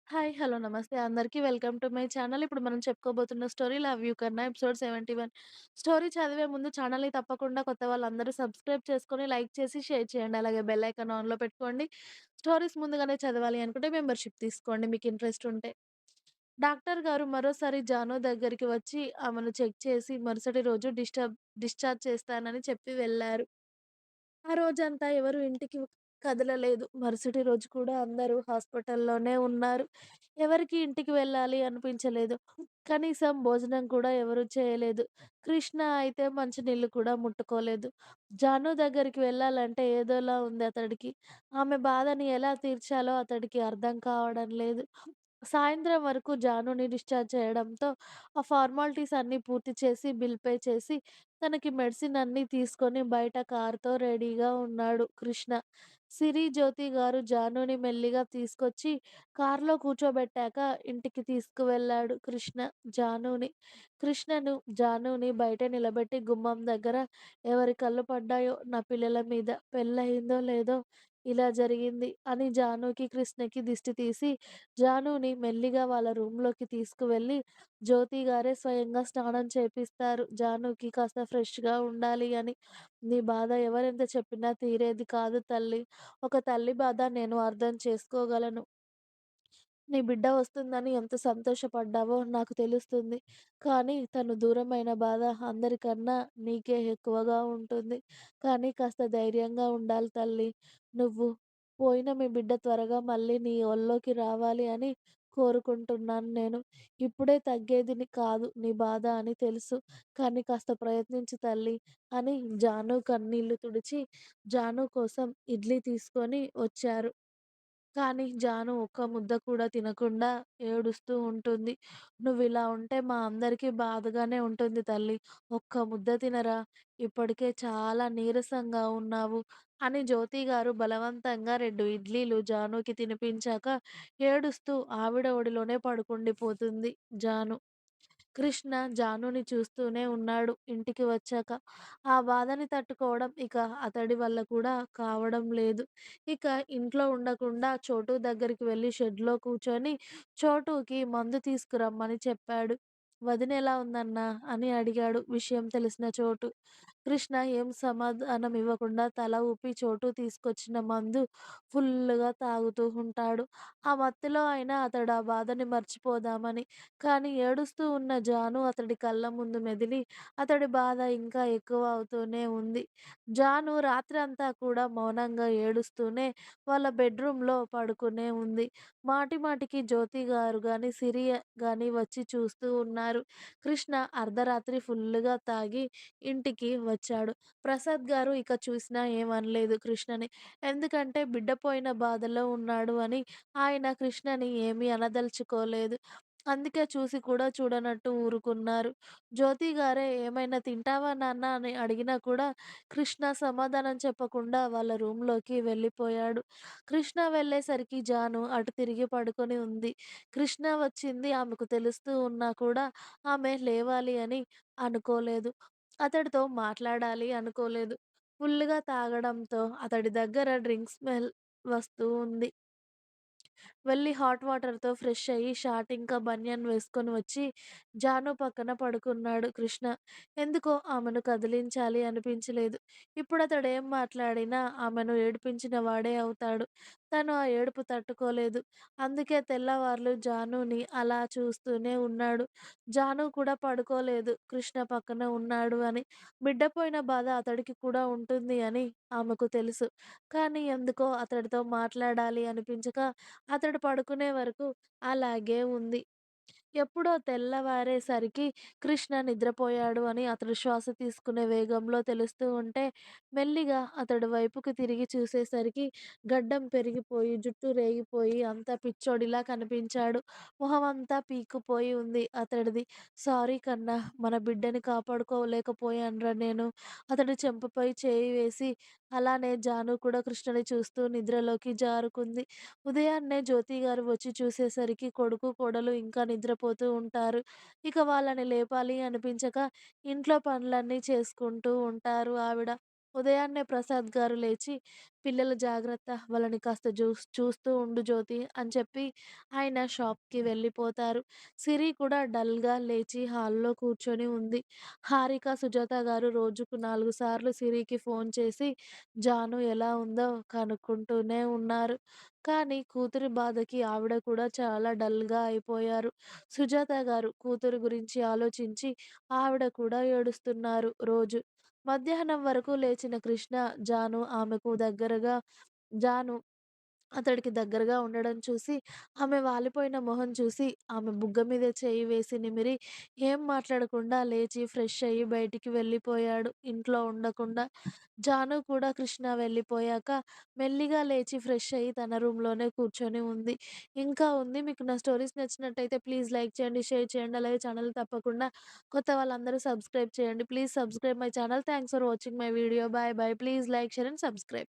Hello. నమస్తే అందరికి. Welcome to my channel. ఇప్పుడు మనం చెప్పుకోబోతున్న స్టోరీ 'లవ్ యూ కన్నా' ఎపిసోడ్ 71. స్టోరీ చదివే ముందు ఛానల్‌ని తప్పకుండా కొత్త వాళ్ళందరూ సబ్స్క్రైబ్ చేసుకొని, లైక్ చేసి, షేర్ చేయండి. అలాగే బెల్ ఐకాన్ ఆన్‌లో పెట్టుకోండి. స్టోరీస్ ముందుగానే చదవాలి అనుకుంటే మెంబర్‌షిప్ తీసుకోండి మీకు ఇంట్రెస్ట్ ఉంటే. డాక్టర్ గారు మరోసారి జాను దగ్గరికి వచ్చి ఆమెను చెక్ చేసి మరుసటి రోజు డిశ్చార్జ్ చేస్తానని చెప్పి వెళ్లారు. ఆ రోజంతా ఎవరు ఇంటికి కదలలేదు. మరుసటి రోజు కూడా అందరూ హాస్పిటల్‌లోనే ఉన్నారు. ఎవరికీ ఇంటికి వెళ్ళాలి అనిపించలేదు. కనీసం భోజనం కూడా ఎవరు చేయలేదు. కృష్ణ అయితే మంచినీళ్ళు కూడా ముట్టుకోలేదు. జాను దగ్గరికి వెళ్ళాలంటే ఏదోలా ఉంది అతడికి. ఆమె బాధని ఎలా తీర్చాలో అతడికి అర్థం కావడం లేదు. సాయంత్రం వరకు జానుని డిశ్చార్జ్ చేయడంతో, ఆ ఫార్మాలిటీస్ అన్నీ పూర్తి చేసి, బిల్ పే చేసి, తనకి మెడిసిన్ అన్నీ తీసుకొని బయట కారుతో రెడీగా ఉన్నాడు కృష్ణ. సిరి, జ్యోతి గారు జానుని మెల్లిగా తీసుకొచ్చి కారులో కూర్చోబెట్టాక ఇంటికి తీసుకువెళ్ళాడు కృష్ణ జానుని. జానుని బయట నిలబెట్టి గుమ్మం దగ్గర ఎవరి కళ్ళు పడ్డాయో నా పిల్లల మీద, పెళ్ళయిందో లేదో ఇలా జరిగింది అని జానుకి, కృష్ణకి దిష్టి తీసి జానుని మెల్లిగా వాళ్ళ రూమ్‌లోకి తీసుకువెళ్ళి, జ్యోతి గారే స్వయంగా స్నానం చేపిస్తారు. జానుకి కాస్త ఫ్రెష్‌గా ఉండాలి అని. నీ బాధ ఎవరెంత చెప్పినా తీరేది కాదు తల్లి. ఒక తల్లి బాధ నేను అర్థం చేసుకోగలను. నీ బిడ్డ వస్తుందని ఎంత సంతోషపడ్డావో నాకు తెలుస్తుంది. కానీ తను దూరమైన బాధ అందరికన్నా నీకే ఎక్కువగా ఉంటుంది. కానీ కాస్త ధైర్యంగా ఉండాలి తల్లి. నువ్వు పోయిన మీ బిడ్డ త్వరగా మళ్ళీ నీ ఒళ్ళోకి రావాలి అని కోరుకుంటున్నాను నేను. ఇప్పుడే కాదు నీ బాధ అని తెలుసు. కానీ కాస్త ప్రయత్నించు తల్లి అని జాను కన్నీళ్లు తుడిచి జాను కోసం ఇడ్లీ తీసుకొని వచ్చారు. కానీ జాను ఒక్క ముద్ద కూడా తినకుండా ఏడుస్తూ ఉంటుంది. "నువ్విలా ఉంటే మా అందరికీ బాధగానే ఉంటుంది తల్లి. ఒక్క ముద్ద తినరా? ఇప్పటికే చాలా నీరసంగా ఉన్నావు" అని జ్యోతి గారు బలవంతంగా 2 ఇడ్లీలు జానుకి తినిపించాక ఏడుస్తూ ఆవిడ ఒడిలోనే పడుకుండిపోతుంది జాను. కృష్ణ జానుని చూస్తూనే ఉన్నాడు ఇంటికి వచ్చాక. ఆ బాధని తట్టుకోవడం ఇక అతడి వల్ల కూడా కావడం లేదు. ఇక ఇంట్లో ఉండకుండా చోటు దగ్గరికి వెళ్లి షెడ్‌లో కూర్చొని చోటుకి మందు తీసుకురమ్మని చెప్పాడు. "వదిన ఎలా ఉందన్నా?" అని అడిగాడు విషయం తెలిసిన చోటు. కృష్ణ ఏం సమాధానం ఇవ్వకుండా తల ఊపి చోటు తీసుకొచ్చిన మందు ఫుల్లుగా తాగుతూ ఉంటాడు. ఆ మత్తులో అయినా అతడు ఆ బాధని మర్చిపోదామని. కానీ ఏడుస్తూ ఉన్న జాను అతడి కళ్ళ ముందు మెదిలి, అతడి బాధ ఇంకా ఎక్కువ అవుతూనే ఉంది. జాను రాత్రంతా కూడా మౌనంగా ఏడుస్తూనే వాళ్ళ బెడ్‌రూమ్‌లో పడుకునే ఉంది. మాటి మాటికి జ్యోతి గారు గాని, సిరి గాని వచ్చి చూస్తూ ఉన్నారు. కృష్ణ అర్ధరాత్రి ఫుల్లుగా తాగి ఇంటికి వచ్చాడు. ప్రసాద్ గారు ఇక చూసినా ఏమనలేదు కృష్ణని. ఎందుకంటే బిడ్డ పోయిన బాధలో ఉన్నాడు అని ఆయన కృష్ణని ఏమీ అనదలుచుకోలేదు. అందుకే చూసి కూడా చూడనట్టు ఊరుకున్నారు. జ్యోతి గారే "ఏమైనా తింటావా నాన్న" అని అడిగినా కూడా కృష్ణ సమాధానం చెప్పకుండా వాళ్ళ రూమ్‌లోకి వెళ్ళిపోయాడు. కృష్ణ వెళ్ళేసరికి జాను అటు తిరిగి పడుకొని ఉంది. కృష్ణ వచ్చింది ఆమెకు తెలుస్తూ ఉన్నా కూడా ఆమె లేవాలి అని అనుకోలేదు. అతడితో మాట్లాడాలి అనుకోలేదు. ఫుల్లుగా తాగడంతో అతడి దగ్గర డ్రింక్ స్మెల్ వస్తూ ఉంది. వెళ్లి హాట్ వాటర్‌తో ఫ్రెష్ అయ్యి షార్ట్ ఇంకా బనియన్ వేసుకొని వచ్చి జాను పక్కన పడుకున్నాడు కృష్ణ. ఎందుకో ఆమెను కదిలించాలి అనిపించలేదు. ఇప్పుడతడేం మాట్లాడినా ఆమెను ఏడిపించిన వాడే అవుతాడు. తను ఆ ఏడుపు తట్టుకోలేదు. అందుకే తెల్లవార్లు జానుని అలా చూస్తూనే ఉన్నాడు. జాను కూడా పడుకోలేదు కృష్ణ పక్కన ఉన్నాడు అని. బిడ్డ పోయిన బాధ అతడికి కూడా ఉంటుంది అని ఆమెకు తెలుసు. కానీ ఎందుకో అతడితో మాట్లాడాలి అనిపించక అతడు పడుకునే వరకు అలాగే ఉంది. ఎప్పుడో తెల్లవారేసరికి కృష్ణ నిద్రపోయాడు అని అతడు శ్వాస తీసుకునే వేగంలో తెలుస్తూ ఉంటే, మెల్లిగా అతడు వైపుకి తిరిగి చూసేసరికి గడ్డం పెరిగిపోయి, జుట్టు రేగిపోయి అంతా పిచ్చోడిలా కనిపించాడు. మొహమంతా పీక్కుపోయి ఉంది అతడిది. "సారీ కన్నా! మన బిడ్డని కాపాడుకోలేకపోయానురా నేను." అతడు చెంపపై చేయి వేసి, అలానే జాను కూడా కృష్ణని చూస్తూ నిద్రలోకి జారుకుంది. ఉదయాన్నే జ్యోతి గారు వచ్చి చూసేసరికి కొడుకు, కోడలు ఇంకా నిద్రపోతూ ఉంటారు. ఇక వాళ్ళని లేపాలి అనిపించక ఇంట్లో పనులన్నీ చేసుకుంటూ ఉంటారు ఆవిడ. ఉదయాన్నే ప్రసాద్ గారు లేచి, "పిల్లలు జాగ్రత్త, వాళ్ళని కాస్త చూస్తూ ఉండు జ్యోతి" అని చెప్పి ఆయన షాప్‌కి వెళ్ళిపోతారు. సిరి కూడా డల్‌గా లేచి హాల్‌లో కూర్చొని ఉంది. హారిక, సుజాత గారు రోజుకు 4 సార్లు సిరికి ఫోన్ చేసి జాను ఎలా ఉందో కనుక్కుంటూనే ఉన్నారు. కానీ కూతురి బాధకి ఆవిడ కూడా చాలా డల్‌గా అయిపోయారు. సుజాత గారు కూతురు గురించి ఆలోచించి ఆవిడ కూడా ఏడుస్తున్నారు రోజు. మధ్యాహ్నం వరకు లేచిన కృష్ణ, జాను అతడికి దగ్గరగా ఉండడం చూసి, ఆమె వాలిపోయిన మొహం చూసి, ఆమె బుగ్గ మీద చెయ్యి వేసి నిమిరి, ఏం మాట్లాడకుండా లేచి ఫ్రెష్ అయ్యి బయటికి వెళ్ళిపోయాడు ఇంట్లో ఉండకుండా. జాను కూడా కృష్ణ వెళ్ళిపోయాక మెల్లిగా లేచి ఫ్రెష్ అయ్యి తన రూమ్‌లోనే కూర్చొని ఉంది. ఇంకా ఉంది. మీకు నా స్టోరీస్ నచ్చినట్టయితే ప్లీజ్ లైక్ చేయండి, షేర్ చేయండి. అలాగే ఛానెల్‌ని తప్పకుండా కొత్త వాళ్ళందరూ సబ్స్క్రైబ్ చేయండి. Please subscribe my channel. Thanks for watching my video. By by. Please like, share and subscribe.